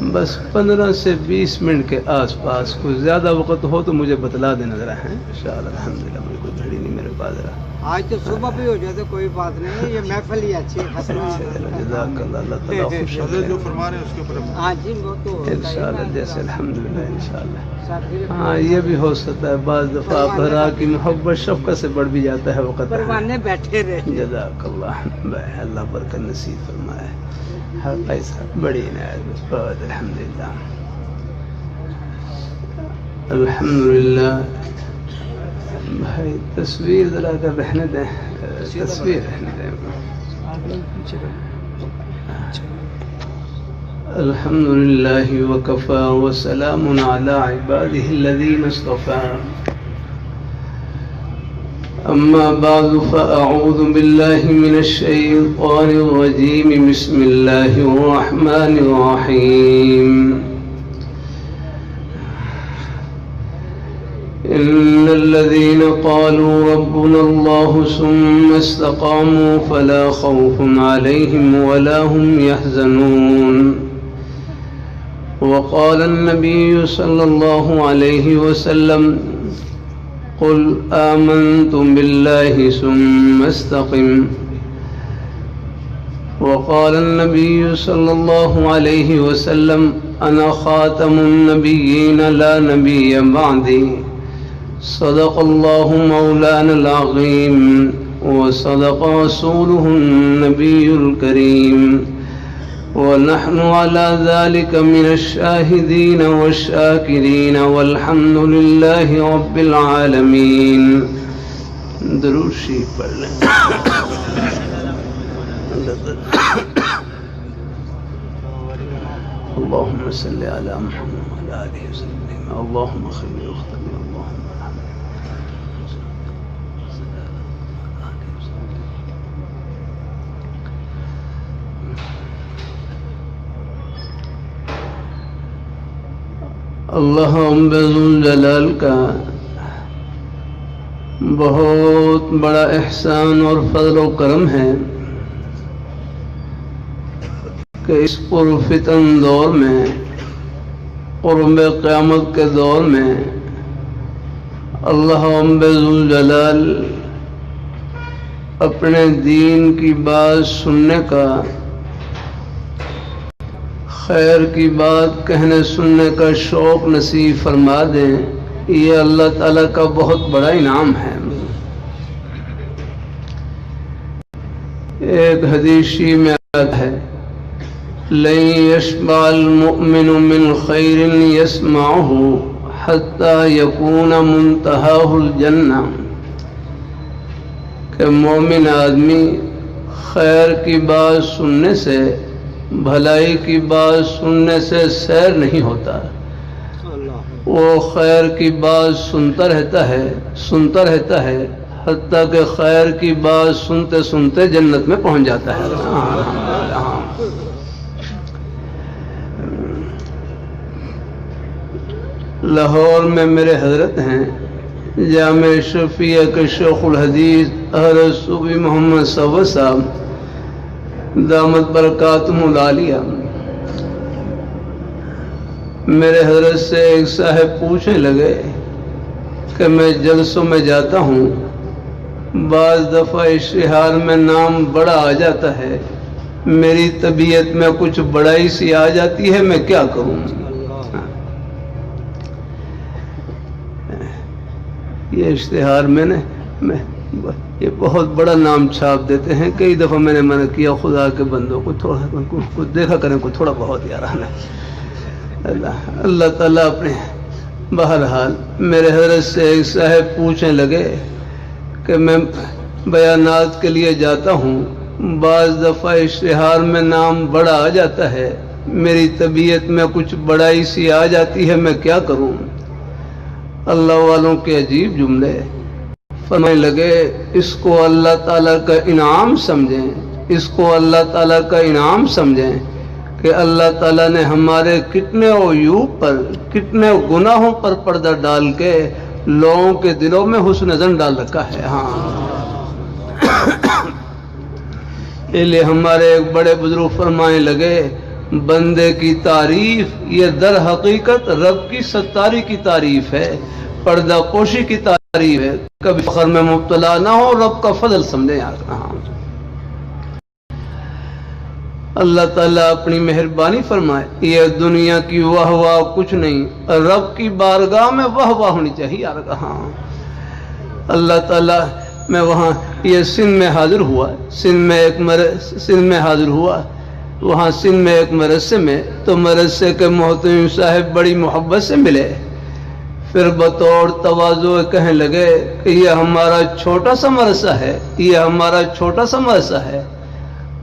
بس 15 سے 20 منٹ کے آس پاس. کچھ زیادہ وقت ہو تو مجھے بتلا دینا ذرا ہے انشاءاللہ. الحمدللہ مجھے کوئی گھڑی نہیں میرے پاس ذرا. آج تو صبح بھی ہو جائے تو کوئی بات نہیں، یہ محفل ہی اچھی ہے. جزاک اللہ، اللہ تعالیٰ خوش رکھے. جو فرما رہے ہیں اس کے اوپر ہاں جی وہ تو انشاءاللہ جیسے الحمدللہ انشاءاللہ. ہاں یہ بھی ہو سکتا ہے بعض دفعہ بھرا کی محبت شفقت سے بڑھ بھی جاتا ہے وقت. پروانے بیٹھے رہے. جزاک اللہ، اللہ برکت نصیب فرمائے. ہر پیسہ بڑی عنایت بہت الحمدللہ. الحمدللہ. بھائی تصویر ذرا کر رہنے دیں، تصویر رہنے دیں. الحمدللہ وکفا وسلام علی عبادہ الذین اصطفیٰ. اما بعد فاعوذ باللہ من الشیطان الرجیم. بسم اللہ الرحمن الرحیم. ان الذين قالوا ربنا الله ثم استقاموا فلا خوف عليهم ولا هم يحزنون. وقال النبي صلى الله عليه وسلم قل آمنتم بالله ثم استقم. وقال النبي صلى الله عليه وسلم أنا خاتم النبيين لا نبي بعدي. صدق الله مولانا العظيم وصدق رسوله النبي الكريم. ونحن على ذلك من الشاهدين والشاكرين والحمد لله رب العالمين. درود شریف پڑھ لیں. اللهم صل على محمد وعلى آله وسلم. اللهم خير واختم. اللہ ذوالجلال کا بہت بڑا احسان اور فضل و کرم ہے کہ اس پرفتن دور میں، قرب قیامت کے دور میں، اللہ ذوالجلال اپنے دین کی بات سننے کا، خیر کی بات کہنے سننے کا شوق نصیب فرما دیں. یہ اللہ تعالیٰ کا بہت بڑا انعام ہے. ایک حدیثی میں آتا ہے لن يشبع المؤمن من خیر يسمعه حتى يكون منتهاه الجنہ، کہ مومن آدمی خیر کی بات سننے سے، بھلائی کی بات سننے سے سیر نہیں ہوتا. وہ خیر کی بات سنتا رہتا ہے حتیٰ کہ خیر کی بات سنتے سنتے جنت میں پہنچ جاتا ہے. لاہور میں میرے حضرت ہیں جامع شفیع کے شیخ الحدیث حضرت صوفی محمد صفوت صاحب دامت برکاتہم العالیہ. میرے حضرت سے ایک صاحب پوچھنے لگے کہ میں جلسوں میں جاتا ہوں، بعض دفعہ اشتہار میں نام بڑا آ جاتا ہے، میری طبیعت میں کچھ بڑائی سی آ جاتی ہے، میں کیا کروں؟ یہ اشتہار میں نے یہ بہت بڑا نام چھاپ دیتے ہیں. کئی دفعہ میں نے منع کیا، خدا کے بندوں کو تھوڑا کچھ دیکھا کریں، کوئی تھوڑا بہت یارانہ. اللہ تعالیٰ اپنے. بہرحال میرے حضرت سے ایک صاحب پوچھنے لگے کہ میں بیانات کے لیے جاتا ہوں، بعض دفعہ اشتہار میں نام بڑا آ جاتا ہے، میری طبیعت میں کچھ بڑائی سی آ جاتی ہے، میں کیا کروں؟ اللہ والوں کے عجیب جملے. فرمانے لگے اس کو اللہ تعالیٰ کا انعام سمجھیں، اس کو اللہ تعالیٰ کا انعام سمجھیں کہ اللہ تعالیٰ نے ہمارے کتنے عیوب پر، کتنے گناہوں پر پردہ ڈال کے لوگوں کے دلوں میں حسن زن ڈال رکھا ہے. اس لیے ہمارے ایک بڑے بزرگ فرمانے لگے بندے کی تعریف یہ در حقیقت رب کی ستاری کی تعریف ہے، پردہ پوشی کی تعریف ہے. کبھی فخر میں مبتلا نہ ہو، رب کا فضل سمجھے یار. اللہ تعالیٰ اپنی مہربانی فرمائے. یہ دنیا کی واہ واہ کچھ نہیں، رب کی بارگاہ میں واہ واہ ہونی چاہیے یار. اللہ تعالیٰ میں وہاں یہ سندھ میں حاضر ہوا، سندھ میں حاضر ہوا، وہاں سندھ میں ایک مدرسے میں، تو مدرسے کے محتمم صاحب بڑی محبت سے ملے. پھر بطور تواضع کہنے لگے کہ یہ ہمارا چھوٹا سا مدرسہ ہے، یہ ہمارا چھوٹا سا مدرسہ ہے.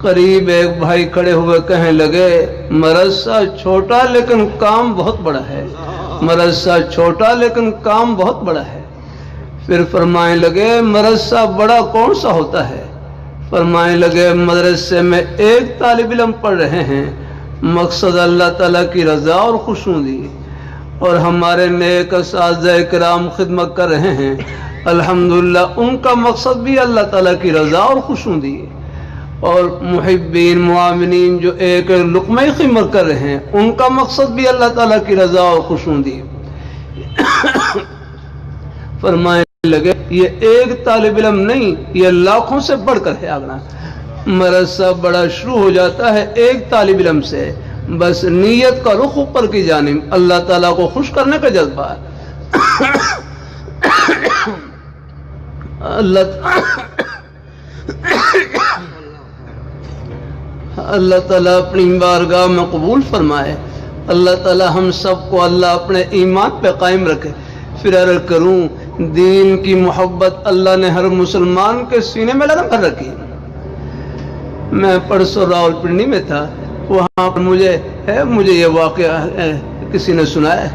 قریب ایک بھائی کھڑے ہوئے کہنے لگے مدرسہ چھوٹا لیکن کام بہت بڑا ہے، مدرسہ چھوٹا لیکن کام بہت بڑا ہے. پھر فرمائیں لگے مدرسہ بڑا کون سا ہوتا ہے؟ فرمائیں لگے مدرسے میں ایک طالب علم پڑھ رہے ہیں، مقصد اللہ تعالیٰ کی رضا اور خوشنودی، اور ہمارے نیک اساتذہ کرام خدمت کر رہے ہیں، الحمدللہ ان کا مقصد بھی اللہ تعالیٰ کی رضا اور خوشنودی، اور محبین معاونین جو ایک لقمہ خدمت کر رہے ہیں ان کا مقصد بھی اللہ تعالیٰ کی رضا اور خوشنودی. فرمائے لگے یہ ایک طالب علم نہیں، یہ لاکھوں سے بڑھ کر ہے. آگنا مدرسہ بڑا شروع ہو جاتا ہے ایک طالب علم سے، بس نیت کا رخ اوپر کی جانب، اللہ تعالیٰ کو خوش کرنے کا جذبہ. اللہ تعالیٰ اپنی بارگاہ میں قبول فرمائے. اللہ تعالیٰ ہم سب کو اللہ اپنے ایمان پہ قائم رکھے. پھر عرض کروں دین کی محبت اللہ نے ہر مسلمان کے سینے میں لگا کر رکھی. میں پرسوں راول پنڈی میں تھا، وہاں پر مجھے یہ واقعہ کسی نے سنایا.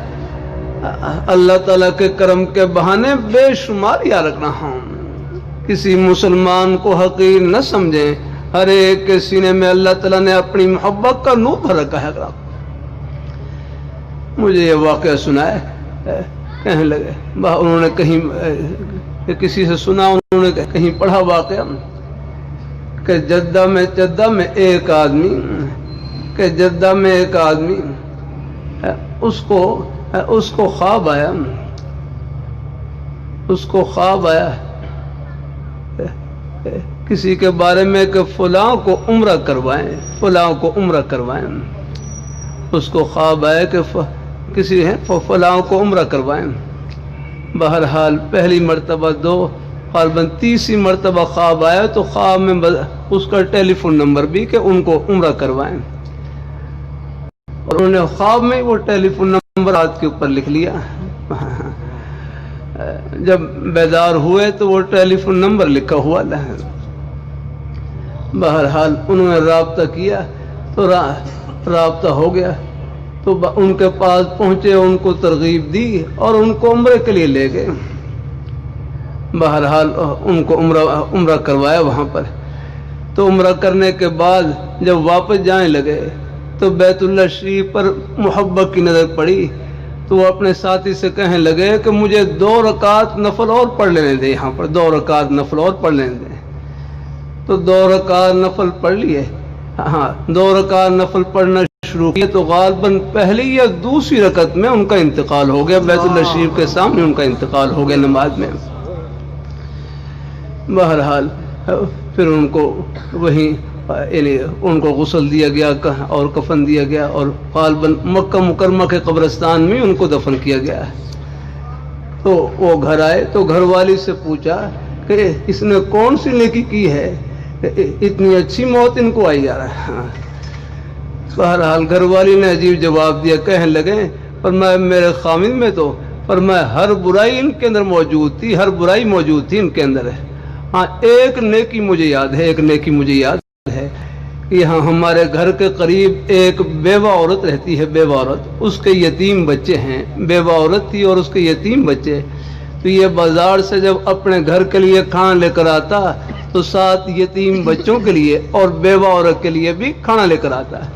اللہ تعالیٰ کے کرم کے بہانے بے شمار یاد رکھنا ہوں، کسی مسلمان کو حقیر نہ سمجھیں، ہر ایک کے سینے میں اللہ تعالیٰ نے اپنی محبت کا نور بھر رکھا ہے. مجھے یہ واقعہ سنایا، کہنے لگے انہوں نے کہیں کسی سے سنا، انہوں نے کہیں پڑھا واقعہ کہ جدہ میں ایک آدمی اس کو خواب آیا کسی کے بارے میں کہ فلاں کو عمرہ کروائیں. اس کو خواب آیا کہ کسی فلاں کو عمرہ کروائیں. بہرحال پہلی مرتبہ دو، غالباً تیسری مرتبہ خواب آیا تو خواب میں اس کا ٹیلی فون نمبر بھی کہ ان کو عمرہ کروائیں، اور انہوں نے خواب میں وہ ٹیلی فون نمبر ہاتھ کے اوپر لکھ لیا. جب بیدار ہوئے تو وہ ٹیلی فون نمبر لکھا ہوا ہے. بہرحال انہوں نے رابطہ کیا تو رابطہ ہو گیا، تو ان کے پاس پہنچے، ان کو ترغیب دی اور ان کو عمرے کے لیے لے گئے. بہرحال ان کو عمرہ کروایا وہاں پر. تو عمرہ کرنے کے بعد جب واپس جانے لگے تو بیت اللہ شریف پر محبت کی نظر پڑی، تو وہ اپنے ساتھی سے کہنے لگے کہ مجھے 2 رکعت نفل اور پڑھ لینے دیں، یہاں پر 2 رکعت نفل اور پڑھ لینے دیں. تو 2 رکعت نفل پڑھ لیے. 2 رکعت نفل پڑھنا شروع کیا تو غالباً پہلی یا دوسری رکعت میں ان کا انتقال ہو گیا، بیت اللہ شریف کے سامنے ان کا انتقال ہو گیا نماز میں. بہرحال پھر ان کو وہیں ان کو غسل دیا گیا اور کفن دیا گیا، اور غالباً مکہ مکرمہ کے قبرستان میں ان کو دفن کیا گیا. تو وہ گھر آئے تو گھر والی سے پوچھا کہ اس نے کون سی نیکی کی ہے، اتنی اچھی موت ان کو آئی جا رہا ہے. بہرحال گھر والی نے عجیب جواب دیا، کہنے لگے فرمایا میرے خامد میں تو فرمایا ہر برائی ان کے اندر موجود تھی، ہر برائی موجود تھی ان کے اندر. ہاں ایک نیکی مجھے یاد ہے، یہاں ہمارے گھر کے قریب ایک بیوہ عورت رہتی ہے، بیوہ عورت، اس کے یتیم بچے ہیں. بیوہ عورت تھی اور اس کے یتیم بچے. تو یہ بازار سے جب اپنے گھر کے لیے کھانا لے کر آتا تو ساتھ یتیم بچوں کے لیے اور بیوہ عورت کے لیے بھی کھانا لے کر آتا ہے،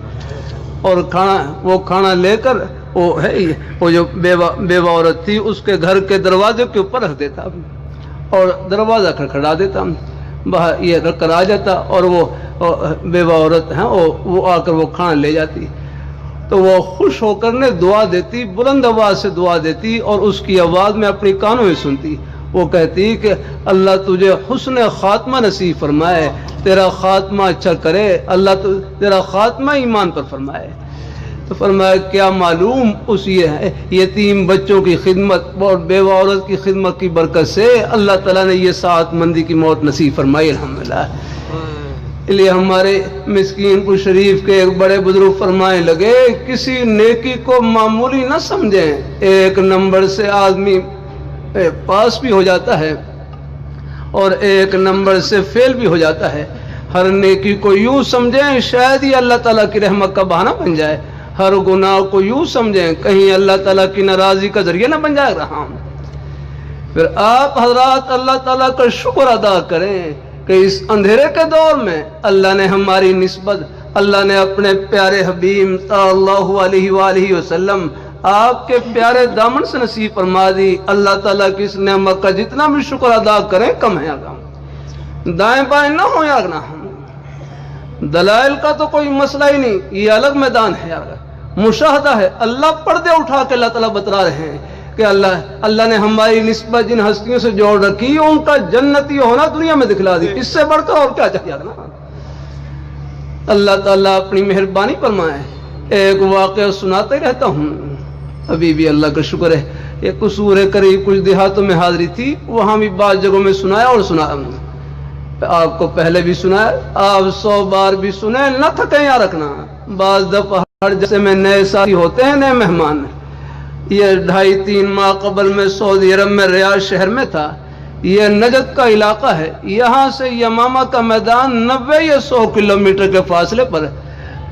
اور کھانا لے کر وہ جو بیوہ عورت تھی اس کے گھر کے دروازے کے اوپر رکھ دیتا اور دروازہ کھڑکھڑا دیتا. یہ رکھ کر آ جاتا اور وہ بیوہ عورت ہیں وہ آ کر وہ کھانا لے جاتی. تو وہ خوش ہو کر نے دعا دیتی، بلند آواز سے دعا دیتی اور اس کی آواز میں اپنی کانوں میں سنتی. وہ کہتی کہ اللہ تجھے حسن خاتمہ نصیب فرمائے، تیرا خاتمہ اچھا کرے، اللہ تیرا خاتمہ ایمان پر فرمائے. تو فرمایا کیا معلوم اس یتیم بچوں کی خدمت اور بیوہ عورت کی خدمت کی برکت سے اللہ تعالیٰ نے یہ سعادت مندی کی موت نصیب فرمائی الحمدللہ. اس لیے ہمارے مسکین پور شریف کے ایک بڑے بزرگ فرمائے لگے کسی نیکی کو معمولی نہ سمجھیں، ایک نمبر سے آدمی پاس بھی ہو جاتا ہے اور ایک نمبر سے فیل بھی ہو جاتا ہے. ہر نیکی کو یوں سمجھیں شاید ہی اللہ تعالیٰ کی رحمت کا بہانہ بن جائے، ہر گناہ کو یوں سمجھیں کہیں اللہ تعالیٰ کی ناراضی کا ذریعہ نہ بن جائے رہا. پھر آپ حضرات اللہ تعالیٰ کا شکر ادا کریں کہ اس اندھیرے کے دور میں اللہ نے ہماری نسبت، اللہ نے اپنے پیارے حبیب صلی اللہ علیہ وآلہ وسلم آپ کے پیارے دامن سے نصیب فرما دی. اللہ تعالیٰ کی اس نعمت کا جتنا بھی شکر ادا کریں کم ہے. دائیں بائیں نہ ہو یار نہ ہم. دلائل کا تو کوئی مسئلہ ہی نہیں، یہ الگ میدان ہے یار. مشاہدہ ہے، اللہ پردے اٹھا کے اللہ تعالیٰ بتلا رہے ہیں کہ اللہ نے ہماری نسبت جن ہستیوں سے جوڑ رکھی ان کا جنتی ہونا دنیا میں دکھلا دی. اس سے بڑھ کر اور کیا چاہیے نا. اللہ تعالیٰ اپنی مہربانی فرمائے. ایک واقعہ سناتے رہتا ہوں، ابھی بھی اللہ کا شکر ہے. ایک قصور قریب کچھ دیہاتوں میں حاضری تھی، وہاں بھی بعض جگہوں میں سنایا اور سنایا. آپ کو پہلے بھی سنایا، آپ 100 بار بھی سنیں، نہ تھکیں یا رکھنا. بعض دفعہ ہر جیسے میں نئے ساتھی ہوتے ہیں، نئے مہمان. یہ 2.5-3 ماہ قبل میں سعودی عرب میں ریاض شہر میں تھا. یہ نجد کا علاقہ ہے، یہاں سے یمامہ کا میدان 90 یا 100 کلومیٹر کے فاصلے پر.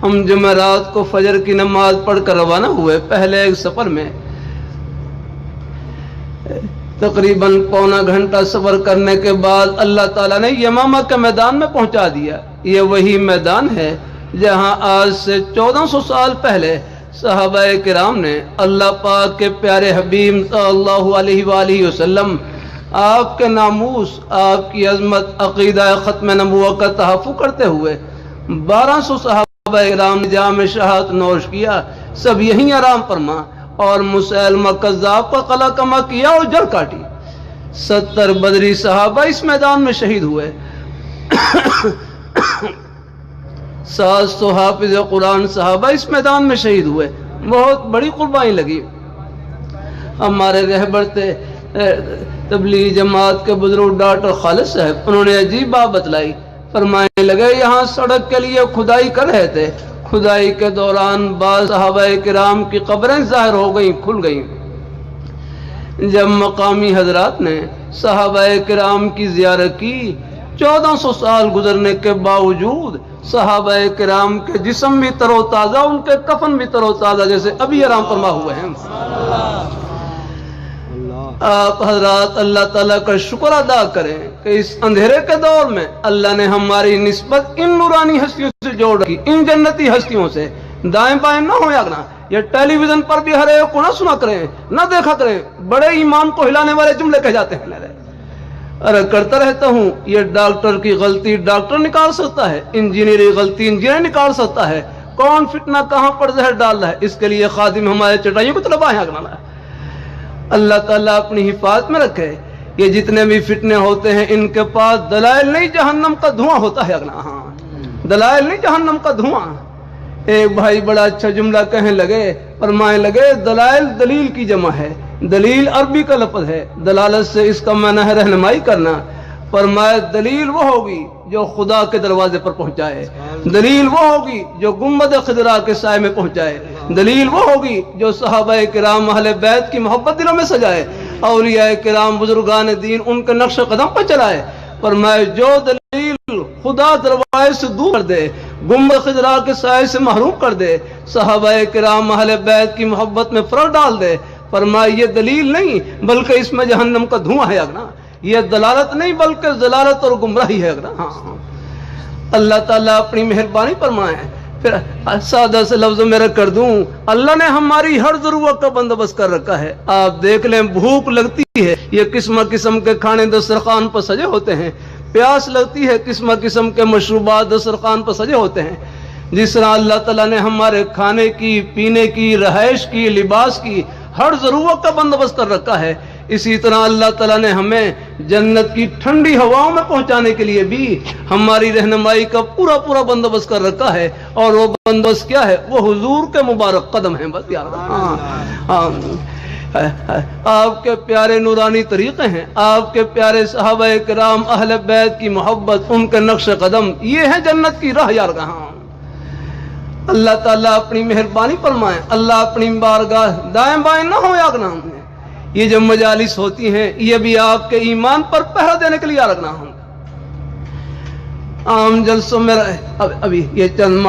ہم جمعرات کو فجر کی نماز پڑھ کر روانہ ہوئے. پہلے ایک سفر میں تقریباً پونا گھنٹہ سفر کرنے کے بعد اللہ تعالیٰ نے یمامہ کے میدان میں پہنچا دیا. یہ وہی میدان ہے جہاں آج سے 1400 سال پہلے صحابہ کرام نے اللہ پاک کے پیارے حبیب صلی اللہ علیہ وآلہ وسلم آپ کے ناموس، آپ کی عظمت، عقیدہ ختم نبوت کا تحفظ کرتے ہوئے 1200 صحابہ کرام نے جام شہادت نوش کیا. سب یہیں آرام فرما اور مسلمہ کذاب کا قلع کما کیا اور جڑ کاٹی. 70 بدری صحابہ اس میدان میں شہید ہوئے. 700 حافظ قرآن صحابہ اس میدان میں شہید ہوئے. بہت بڑی قربانی لگی. ہمارے رہبر تھے تبلیغ جماعت کے بزرگ ڈاکٹر خالد صاحب، انہوں نے عجیب بات بتلائی. فرمانے لگے یہاں سڑک کے لیے کھدائی کر رہے تھے، کھدائی کے دوران بعض صحابہ کرام کی قبریں ظاہر ہو گئیں، کھل گئیں. جب مقامی حضرات نے صحابہ کرام کی زیارت کی، 1400 سال گزرنے کے باوجود صحابہ کرام کے جسم بھی تر و تازہ، ان کے کفن بھی تر و تازہ جیسے ابھی آرام فرما ہوئے ہیں. آپ حضرات اللہ تعالیٰ کا شکر ادا کریں کہ اس اندھیرے کے دور میں اللہ نے ہماری نسبت ان نورانی ہستیوں سے جوڑ رکھی، ان جنتی ہستیوں سے. دائیں بائیں نہ ہو یاگنا. یہ ٹیلی ویژن پر بھی ہر ایک کو نہ سنا کریں، نہ دیکھا کریں. بڑے ایمان کو ہلانے والے جملے کہہ جاتے ہیں. ارے کرتا رہتا ہوں، یہ ڈاکٹر کی غلطی ڈاکٹر نکال سکتا ہے، انجینئر کی غلطی انجینئر نکال سکتا ہے. کون فتنہ کہاں پر زہر ڈال رہا ہے، اس کے لیے خادم ہمارے چٹائیوں کو طلبا ہے. اللہ تعالیٰ اپنی حفاظت میں رکھے. یہ جتنے بھی فتنے ہوتے ہیں ان کے پاس دلائل نہیں، جہنم کا دھواں ہوتا ہے. دلائل نہیں، جہنم کا دھواں. ایک بھائی بڑا اچھا جملہ کہنے لگے، فرمانے لگے دلائل دلیل کی جمع ہے. دلیل عربی کا لفظ ہے، دلالت سے اس کا معنی ہے رہنمائی کرنا. فرمایا دلیل وہ ہوگی جو خدا کے دروازے پر پہنچائے، دلیل وہ ہوگی جو گنبد خضرا کے سائے میں پہنچائے، دلیل وہ ہوگی جو صحابہ کرام اہل بیت کی محبت دلوں میں سجائے، اولیاء کرام بزرگان دین ان کے نقش قدم پر چلائے. فرمایا جو دلیل خدا دروازے سے دور کر دے، گنبد خضرا کے سائے سے محروم کر دے، صحابہ کرام اہل بیت کی محبت میں فرق ڈال دے، فرمایا یہ دلیل نہیں بلکہ اس میں جہنم کا دھواں ہے. یہ دلالت نہیں بلکہ ضلالت اور گمراہی ہے. اللہ تعالیٰ اپنی مہربانی فرمائے. پھر سادہ سے لفظوں میں رکھ کر دوں، اللہ نے ہماری ہر ضرورت کا بندوبست کر رکھا ہے. آپ دیکھ لیں بھوک لگتی ہے، یہ قسم قسم کے کھانے دسترخوان پر سجے ہوتے ہیں. پیاس لگتی ہے، قسم قسم کے مشروبات دسترخوان پر سجے ہوتے ہیں. جس طرح اللہ تعالیٰ نے ہمارے کھانے کی، پینے کی، رہائش کی، لباس کی ہر ضرورت کا بندوبست کر رکھا ہے، اسی طرح اللہ تعالیٰ نے ہمیں جنت کی ٹھنڈی ہواؤں میں پہنچانے کے لیے بھی ہماری رہنمائی کا پورا پورا بندوبست کر رکھا ہے۔ اور وہ بندوبست کیا ہے؟ وہ حضور کے مبارک قدم ہیں، بس یار آپ کے پیارے نورانی طریقے ہیں، آپ کے پیارے صحابہ کرام، اہل بیت کی محبت، ان کے نقش قدم، یہ ہے جنت کی راہ یار کہاں۔ اللہ تعالیٰ اپنی مہربانی فرمائے، اللہ اپنی بارگاہ دائیں بائیں نہ ہو یا رکھنا ہم نے۔ یہ جو مجالس ہوتی ہیں یہ بھی آپ کے ایمان پر پہرا دینے کے لیے یا رکھنا ہوں۔ عام جلسوں میں ابھی یہ چند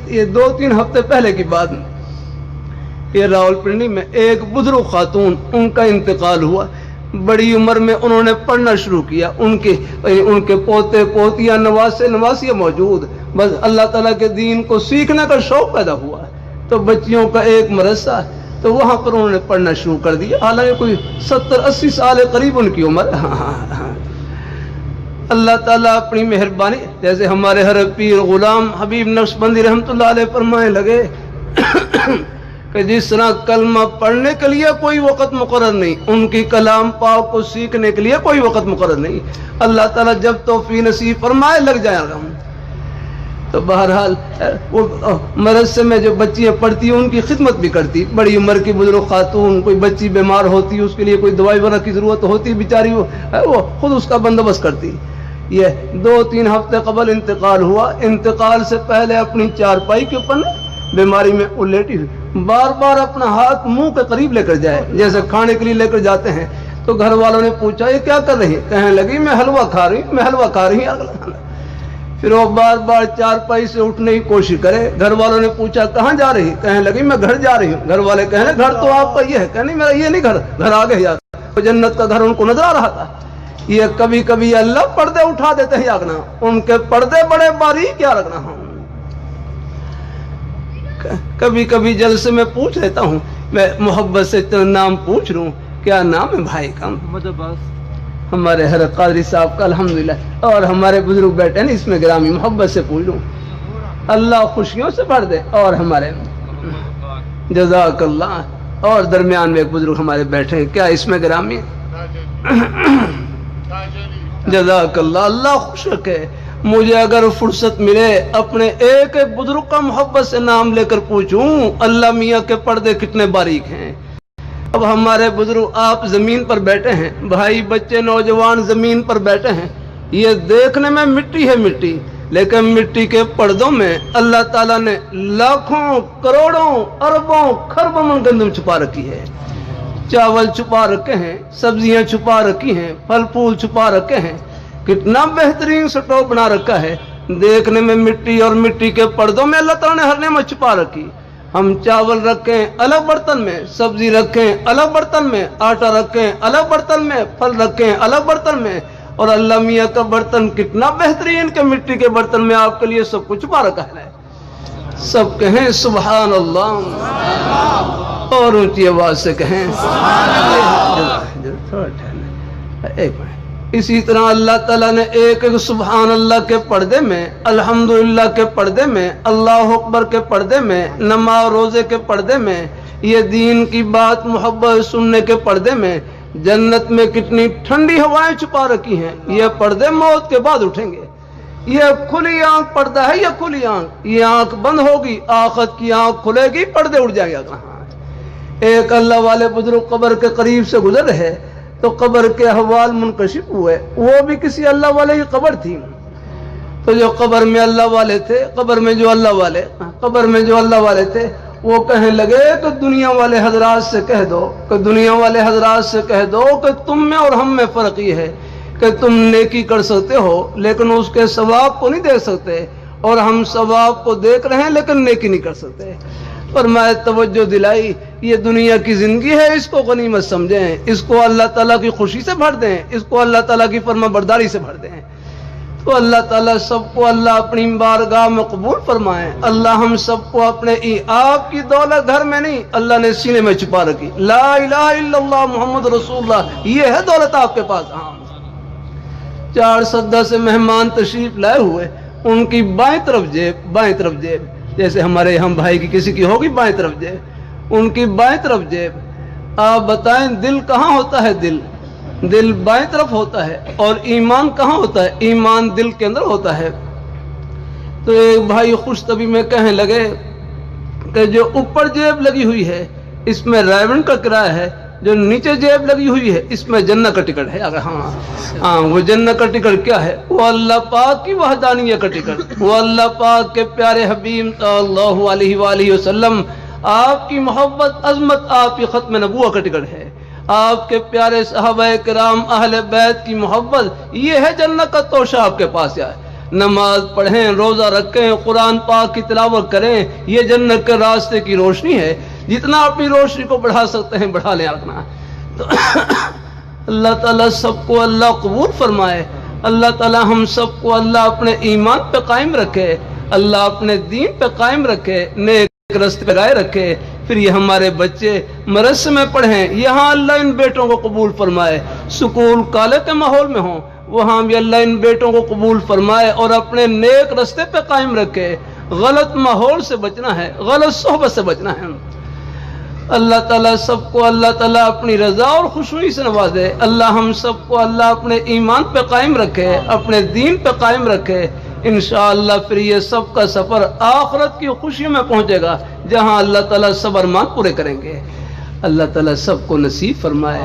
یہ 2-3 ہفتے پہلے کی بات، یہ راولپنڈی میں ایک بزرگ خاتون، ان کا انتقال ہوا، بڑی عمر میں انہوں نے پڑھنا شروع کیا، ان کے پوتے پوتیاں نواسے نواسیاں موجود، بس اللہ تعالیٰ کے دین کو سیکھنے کا شوق پیدا ہوا، تو بچیوں کا ایک مدرسہ، تو وہاں پر انہوں نے پڑھنا شروع کر دیا، حالانکہ کوئی 70-80 سال قریب ان کی عمر۔ اللہ تعالیٰ اپنی مہربانی، جیسے ہمارے ہر پیر غلام حبیب نقشبندی رحمۃ اللہ علیہ فرمانے لگے کہ جس طرح کلمہ پڑھنے کے لیے کوئی وقت مقرر نہیں، ان کی کلام پاک کو سیکھنے کے لیے کوئی وقت مقرر نہیں، اللہ تعالیٰ جب توفیق نصیب فرمائے لگ جائے گا۔ تو بہرحال مدرسے میں جو بچیاں پڑھتی ہیں ان کی خدمت بھی کرتی، بڑی عمر کی بزرگ خاتون، کوئی بچی بیمار ہوتی اس کے لیے کوئی دوائی وغیرہ کی ضرورت ہوتی، بیچاری وہ خود اس کا بندوبست کرتی۔ یہ 2-3 ہفتے قبل انتقال ہوا، انتقال سے پہلے اپنی چارپائی کے اوپر بیماری میں لیٹی ہوئی، بار بار اپنا ہاتھ منہ کے قریب لے کر جائے، جیسے کھانے کے لیے لے کر جاتے ہیں، تو گھر والوں نے پوچھا یہ کیا کر رہی؟ کہنے لگی میں حلوہ کھا رہی ہوں، میں حلوہ کھا رہی ہوں۔ پھر وہ بار بار چارپائی سے اٹھنے کی کوشش کرے، گھر والوں نے پوچھا کہاں جا رہی؟ کہنے لگی میں گھر جا رہی ہوں۔ گھر والے کہنے گھر تو آپ کا یہ ہے، کہنے میرا یہ نہیں گھر، گھر آگے جا، جنت کا گھر ان کو نظر آ رہا تھا۔ یہ کبھی کبھی اللہ پردے اٹھا دیتے ہیں یاگنا، ان کے پردے بڑے باریک کیا رکھنا ہوں۔ کبھی کبھی جلسے میں پوچھ لیتا ہوں، میں محبت سے نام پوچھ لوں، کیا نام ہے بھائی کا؟ ہمارے حضرت قادری صاحب کا الحمدللہ، اور ہمارے بزرگ بیٹھے ہیں اس میں گرامی، محبت سے پوچھ لوں، اللہ خوشیوں سے بھر دے۔ اور ہمارے جزاک اللہ، اور درمیان میں ایک بزرگ ہمارے بیٹھے ہیں، کیا اس میں گرامی؟ جزاک اللہ، اللہ خوش رکھے۔ مجھے اگر فرصت ملے اپنے ایک ایک بزرگ کا محبت سے نام لے کر پوچھوں، اللہ میاں کے پردے کتنے باریک ہیں۔ اب ہمارے بزرگ آپ زمین پر بیٹھے ہیں، بھائی بچے نوجوان زمین پر بیٹھے ہیں، یہ دیکھنے میں مٹی ہے مٹی، لیکن مٹی کے پردوں میں اللہ تعالیٰ نے لاکھوں کروڑوں اربوں خربوں من گندم چھپا رکھی ہے، چاول چھپا رکھے ہیں، سبزیاں چھپا رکھی ہیں، پھل پھول چھپا رکھے ہیں، کتنا بہترین سٹو بنا رکھا ہے، دیکھنے میں مٹی، اور مٹی کے پردوں میں اللہ تعالیٰ نے ہر نعمت چھپا رکھی۔ ہم چاول رکھیں الگ برتن میں، سبزی رکھیں الگ برتن میں، آٹا رکھیں الگ برتن میں، پھل رکھیں الگ برتن میں، اور اللہ میاں کا برتن کتنا بہترین کہ مٹی کے برتن میں آپ کے لیے سب کچھ چھپا رکھا ہے۔ سب کہیں سبحان اللہ، اور اونچی آواز سے کہیں ایک منٹ۔ اسی طرح اللہ تعالیٰ نے ایک ایک سبحان اللہ کے پردے میں، الحمدللہ کے پردے میں، اللہ اکبر کے پردے میں، نماز روزے کے پردے میں، یہ دین کی بات محبت سننے کے پردے میں، جنت میں کتنی ٹھنڈی ہوائیں چھپا رکھی ہیں۔ یہ پردے موت کے بعد اٹھیں گے، یہ کھلی آنکھ پردہ ہے، یہ کھلی آنکھ، یہ آنکھ بند ہوگی، آخرت کی آنکھ کھلے گی، پردے اٹھ جائیں گے۔ کہاں ایک اللہ والے بزرگ قبر کے قریب سے گزر رہے تو قبر کے احوال منکشف ہوئے، وہ بھی کسی اللہ والے کی قبر تھی، تو جو قبر میں اللہ والے تھے، قبر میں جو اللہ والے تھے، وہ کہنے لگے کہ دنیا والے حضرات سے کہہ دو کہ تم میں اور ہم میں فرق یہ ہے کہ تم نیکی کر سکتے ہو لیکن اس کے ثواب کو نہیں دیکھ سکتے، اور ہم ثواب کو دیکھ رہے ہیں لیکن نیکی نہیں کر سکتے۔ فرمایا توجہ دلائی، یہ دنیا کی زندگی ہے، اس کو غنیمت سمجھیں، اس کو اللہ تعالیٰ کی خوشی سے بھر دیں، اس کو اللہ تعالیٰ کی فرما برداری سے بھر دیں، تو اللہ تعالیٰ سب کو اللہ اپنی بارگاہ میں قبول فرمائیں۔ اللہ ہم سب کو اپنے آپ کی دولت گھر میں نہیں، اللہ نے سینے میں چھپا رکھی، لا الہ الا اللہ محمد رسول اللہ، یہ ہے دولت آپ کے پاس۔ 4 سدہ سے مہمان تشریف لائے ہوئے، ان کی بائیں طرف جیب جیسے ہمارے یہاں بھائی کی کسی کی ہوگی بائیں طرف جیب، ان کی بائیں طرف جیب۔ آپ بتائیں دل کہاں ہوتا ہے؟ دل بائیں طرف ہوتا ہے، اور ایمان کہاں ہوتا ہے؟ ایمان دل کے اندر ہوتا ہے۔ تو ایک بھائی خوش طبی میں کہنے لگے کہ جو اوپر جیب لگی ہوئی ہے اس میں ریون کا کرایہ ہے، جو نیچے جیب لگی ہوئی ہے اس میں جنت کا ٹکٹ ہے۔ اگر ہاں وہ جنت کا ٹکٹ کیا ہے؟ وہ اللہ پاک کی وحدانیت کا ٹکٹ، وہ اللہ پاک کے پیارے حبیب صلی اللہ علیہ وآلہ وسلم، آپ کی محبت، عظمت، آپ کی ختم نبوت کا ٹکٹ ہے، آپ کے پیارے صحابہ کرام اہل بیت کی محبت، یہ ہے جنت کا توشہ آپ کے پاس ہے۔ نماز پڑھیں، روزہ رکھیں، قرآن پاک کی تلاوت کریں، یہ جنت کے راستے کی روشنی ہے۔ جتنا اپنی روشنی کو بڑھا سکتے ہیں بڑھا لیں اپنا۔ تو اللہ تعالیٰ سب کو اللہ قبول فرمائے، اللہ تعالیٰ ہم سب کو اللہ اپنے ایمان پہ قائم رکھے، اللہ اپنے دین پہ قائم رکھے، نیک راستے پہ رائے رکھے۔ پھر یہ ہمارے بچے مدرسے میں پڑھیں، یہاں اللہ ان بیٹوں کو قبول فرمائے، سکول کالج کے ماحول میں ہوں وہاں بھی اللہ ان بیٹوں کو قبول فرمائے اور اپنے نیک راستے پہ قائم رکھے۔ غلط ماحول سے بچنا ہے، غلط صحبت سے بچنا ہے۔ اللہ تعالیٰ سب کو اللہ تعالیٰ اپنی رضا اور خوشنودی سے نوازے، اللہ ہم سب کو اللہ اپنے ایمان پہ قائم رکھے، اپنے دین پہ قائم رکھے۔ انشاءاللہ پھر یہ سب کا سفر آخرت کی خوشی میں پہنچے گا جہاں اللہ تعالیٰ سب ارمان پورے کریں گے۔ اللہ تعالیٰ سب کو نصیب فرمائے۔